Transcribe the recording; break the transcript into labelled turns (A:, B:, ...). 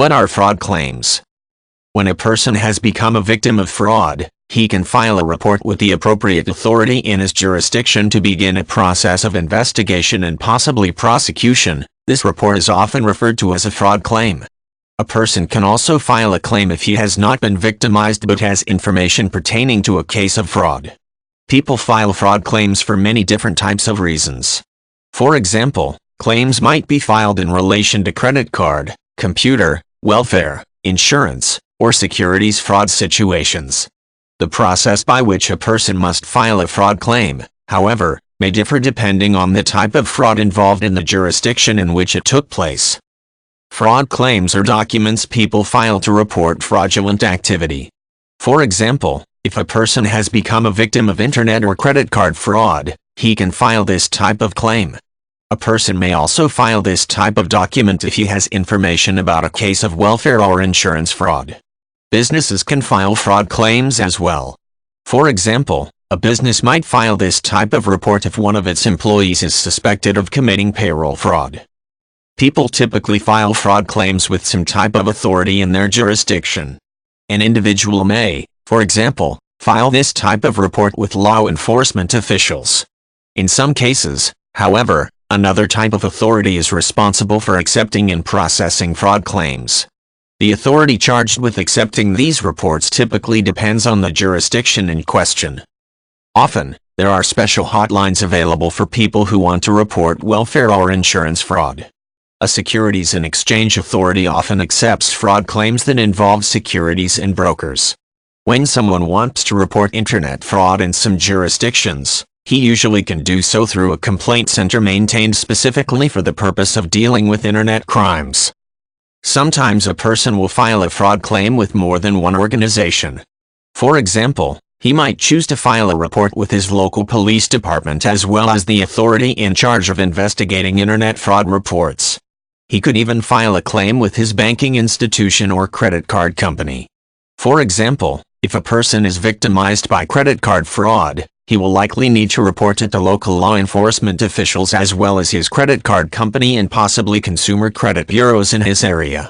A: What are fraud claims? When a person has become a victim of fraud, he can file a report with the appropriate authority in his jurisdiction to begin a process of investigation and possibly prosecution. This report is often referred to as a fraud claim. A person can also file a claim if he has not been victimized but has information pertaining to a case of fraud. People file fraud claims for many different types of reasons. For example, claims might be filed in relation to credit card, computer, welfare, insurance, or securities fraud situations. The process by which a person must file a fraud claim, however, may differ depending on the type of fraud involved in the jurisdiction in which it took place. Fraud claims are documents people file to report fraudulent activity. For example, if a person has become a victim of internet or credit card fraud, he can file this type of claim. A person may also file this type of document if he has information about a case of welfare or insurance fraud. Businesses can file fraud claims as well. For example, a business might file this type of report if one of its employees is suspected of committing payroll fraud. People typically file fraud claims with some type of authority in their jurisdiction. An individual may, for example, file this type of report with law enforcement officials. In some cases, however, another type of authority is responsible for accepting and processing fraud claims. The authority charged with accepting these reports typically depends on the jurisdiction in question. Often, there are special hotlines available for people who want to report welfare or insurance fraud. A Securities and Exchange Authority often accepts fraud claims that involve securities and brokers. When someone wants to report internet fraud in some jurisdictions, he usually can do so through a complaint center maintained specifically for the purpose of dealing with internet crimes. Sometimes a person will file a fraud claim with more than one organization. For example, he might choose to file a report with his local police department as well as the authority in charge of investigating internet fraud reports. He could even file a claim with his banking institution or credit card company. For example, if a person is victimized by credit card fraud, he will likely need to report it to local law enforcement officials as well as his credit card company and possibly consumer credit bureaus in his area.